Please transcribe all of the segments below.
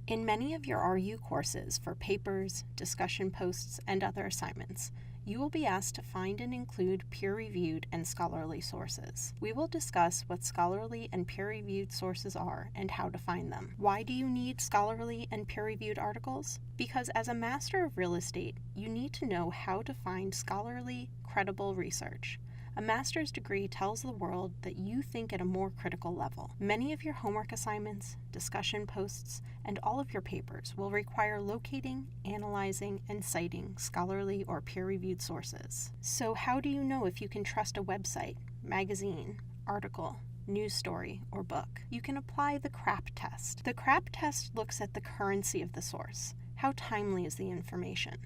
In many of your RU courses for papers, discussion posts, and other assignments, you will be asked to find and include peer-reviewed and scholarly sources. We will discuss what scholarly and peer-reviewed sources are and how to find them. Why do you need scholarly and peer-reviewed articles? Because as a master of real estate, you need to know how to find scholarly, credible research. A master's degree tells the world that you think at a more critical level. Many of your homework assignments, discussion posts, and all of your papers will require locating, analyzing, and citing scholarly or peer-reviewed sources. So how do you know if you can trust a website, magazine, article, news story, or book? You can apply the CRAP test. The CRAP test looks at the currency of the source. How timely is the information?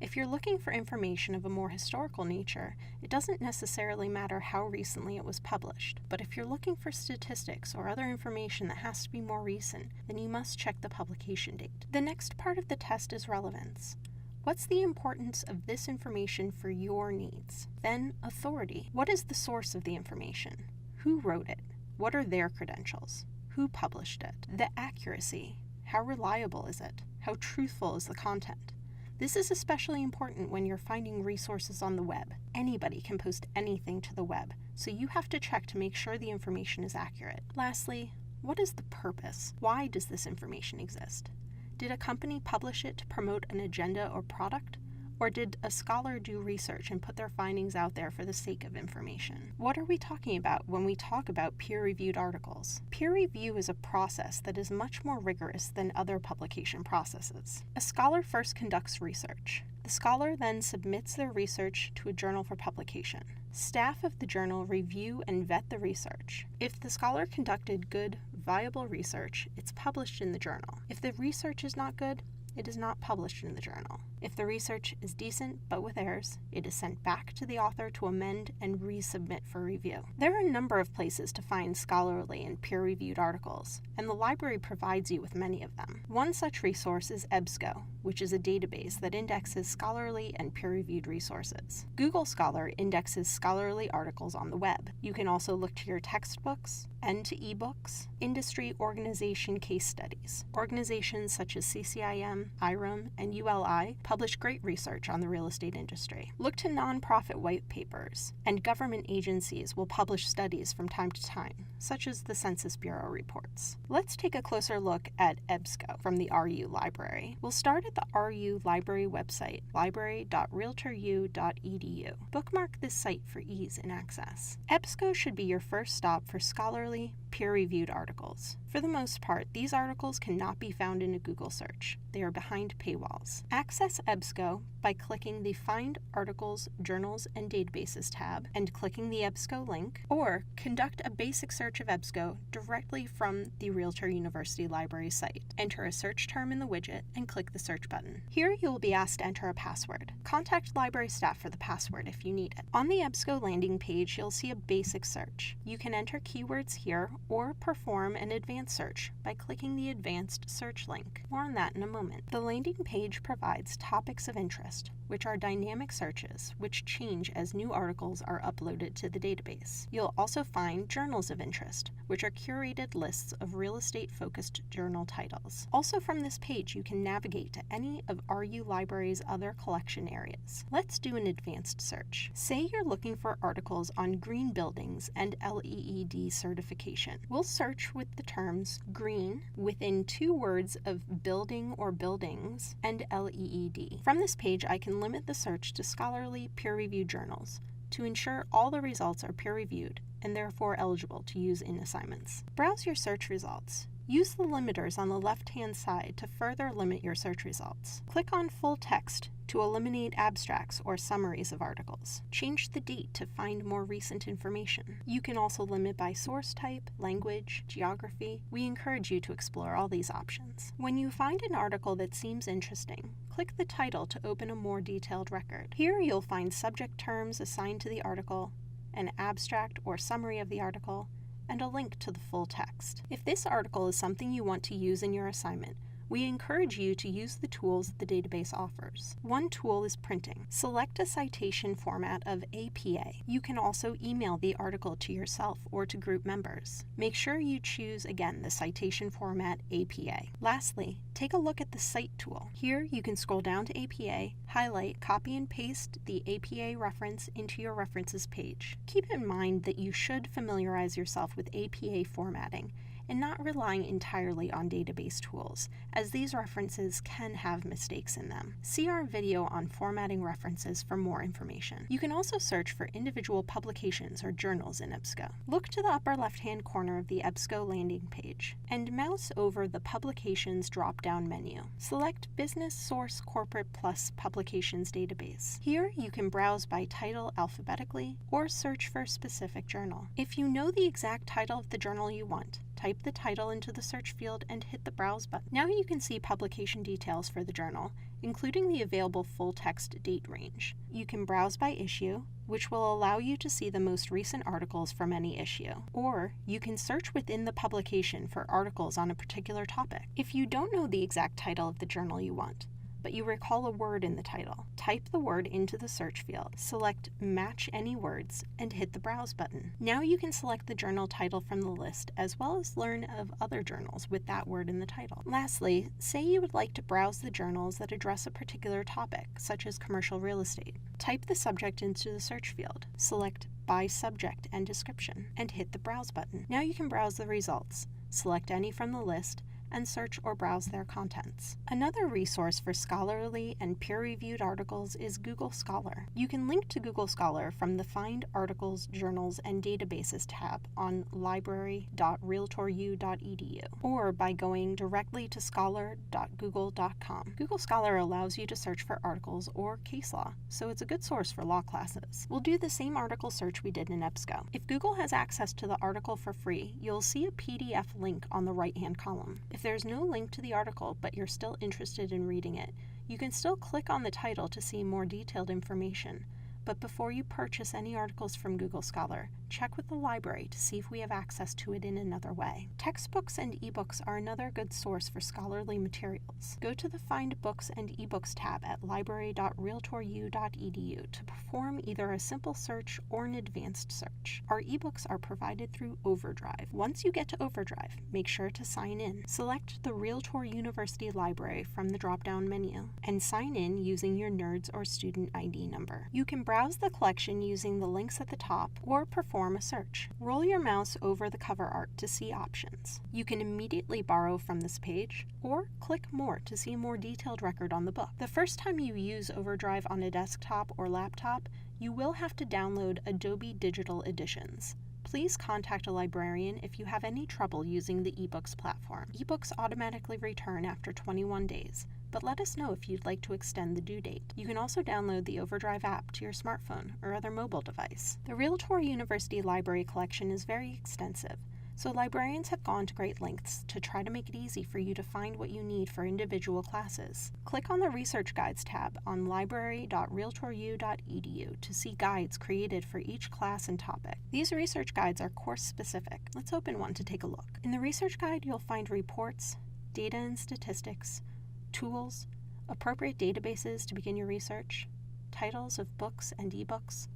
If you're looking for information of a more historical nature, it doesn't necessarily matter how recently it was published. But if you're looking for statistics or other information that has to be more recent, then you must check the publication date. The next part of the test is relevance. What's the importance of this information for your needs? Then, authority. What is the source of the information? Who wrote it? What are their credentials? Who published it? The accuracy. How reliable is it? How truthful is the content? This is especially important when you're finding resources on the web. Anybody can post anything to the web, so you have to check to make sure the information is accurate. Lastly, what is the purpose? Why does this information exist? Did a company publish it to promote an agenda or product? Or did a scholar do research and put their findings out there for the sake of information? What are we talking about when we talk about peer-reviewed articles? Peer review is a process that is much more rigorous than other publication processes. A scholar first conducts research. The scholar then submits their research to a journal for publication. Staff of the journal review and vet the research. If the scholar conducted good, viable research, it's published in the journal. If the research is not good, it is not published in the journal. If the research is decent but with errors, it is sent back to the author to amend and resubmit for review. There are a number of places to find scholarly and peer-reviewed articles, and the library provides you with many of them. One such resource is Ebsco, which is a database that indexes scholarly and peer-reviewed resources. Google Scholar indexes scholarly articles on the web. You can also look to your textbooks and to ebooks, industry organization case studies. Organizations such as CCIM, IREM, and ULI publish great research on the real estate industry. Look to nonprofit white papers, and government agencies will publish studies from time to time, such as the Census Bureau reports. Let's take a closer look at Ebsco from the RU Library. We'll start at the RU Library website, library.realtoru.edu. Bookmark this site for ease in access. Ebsco should be your first stop for scholarly, peer-reviewed articles. For the most part, these articles cannot be found in a Google search. They are behind paywalls. Access Ebsco by clicking the Find Articles, Journals, and Databases tab and clicking the Ebsco link, or conduct a basic search of Ebsco directly from the REALTOR University Library site. Enter a search term in the widget and click the search button. Here you will be asked to enter a password. Contact library staff for the password if you need it. On the Ebsco landing page, you'll see a basic search. You can enter keywords here or perform an advanced search by clicking the advanced search link. More on that in a moment. The landing page provides topics of interest, which are dynamic searches which change as new articles are uploaded to the database. You'll also find journals of interest, which are curated lists of real estate-focused journal titles. Also from this page, you can navigate to any of RU Library's other collection areas. Let's do an advanced search. Say you're looking for articles on green buildings and LEED certification. We'll search with the terms green within 2 words of building or buildings and LEED. From this page, I can limit the search to scholarly peer-reviewed journals to ensure all the results are peer-reviewed and therefore eligible to use in assignments. Browse your search results. Use the limiters on the left-hand side to further limit your search results. Click on full text to eliminate abstracts or summaries of articles. Change the date to find more recent information. You can also limit by source type, language, geography. We encourage you to explore all these options. When you find an article that seems interesting, click the title to open a more detailed record. Here you'll find subject terms assigned to the article, an abstract or summary of the article, and a link to the full text. If this article is something you want to use in your assignment, We encourage you to use the tools the database offers. One tool is printing. Select a citation format of APA. You can also email the article to yourself or to group members. Make sure you choose, again, the citation format APA. Lastly, take a look at the Cite tool. Here, you can scroll down to APA, highlight, copy and paste the APA reference into your references page. Keep in mind that you should familiarize yourself with APA formatting and not relying entirely on database tools, as these references can have mistakes in them. See our video on formatting references for more information. You can also search for individual publications or journals in Ebsco. Look to the upper left-hand corner of the Ebsco landing page and mouse over the Publications drop-down menu. Select Business Source Corporate Plus Publications Database. Here, you can browse by title alphabetically or search for a specific journal. If you know the exact title of the journal you want, type the title into the search field and hit the Browse button. Now you can see publication details for the journal, including the available full-text date range. You can browse by issue, which will allow you to see the most recent articles from any issue. Or you can search within the publication for articles on a particular topic. If you don't know the exact title of the journal you want, but you recall a word in the title, type the word into the search field, select Match Any Words, and hit the Browse button. Now you can select the journal title from the list, as well as learn of other journals with that word in the title. Lastly, say you would like to browse the journals that address a particular topic, such as commercial real estate. Type the subject into the search field, select By Subject and Description, and hit the Browse button. Now you can browse the results, select any from the list, and search or browse their contents. Another resource for scholarly and peer-reviewed articles is Google Scholar. You can link to Google Scholar from the Find Articles, Journals, and Databases tab on library.realtoru.edu, or by going directly to scholar.google.com. Google Scholar allows you to search for articles or case law, so it's a good source for law classes. We'll do the same article search we did in Ebsco. If Google has access to the article for free, you'll see a PDF link on the right-hand column. If there's no link to the article, but you're still interested in reading it, you can still click on the title to see more detailed information. But before you purchase any articles from Google Scholar, check with the library to see if we have access to it in another way. Textbooks and ebooks are another good source for scholarly materials. Go to the Find Books and Ebooks tab at library.realtoru.edu to perform either a simple search or an advanced search. Our ebooks are provided through Overdrive. Once you get to Overdrive, make sure to sign in. Select the REALTOR University Library from the drop-down menu and sign in using your NERDS or student ID number. You can browse the collection using the links at the top or perform a search. Roll your mouse over the cover art to see options. You can immediately borrow from this page or click More to see a more detailed record on the book. The first time you use Overdrive on a desktop or laptop, you will have to download Adobe Digital Editions. Please contact a librarian if you have any trouble using the eBooks platform. eBooks automatically return after 21 days, but let us know if you'd like to extend the due date. You can also download the Overdrive app to your smartphone or other mobile device. The REALTOR University Library collection is very extensive, so librarians have gone to great lengths to try to make it easy for you to find what you need for individual classes. Click on the Research Guides tab on library.realtoru.edu to see guides created for each class and topic. These research guides are course-specific. Let's open one to take a look. In the research guide, you'll find reports, data and statistics, tools, appropriate databases to begin your research, titles of books and ebooks,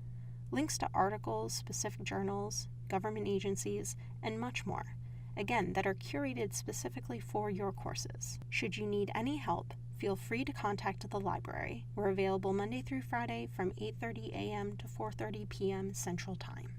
links to articles, specific journals, government agencies, and much more, again, that are curated specifically for your courses. Should you need any help, feel free to contact the library. We're available Monday through Friday from 8:30 a.m. to 4:30 p.m. Central Time.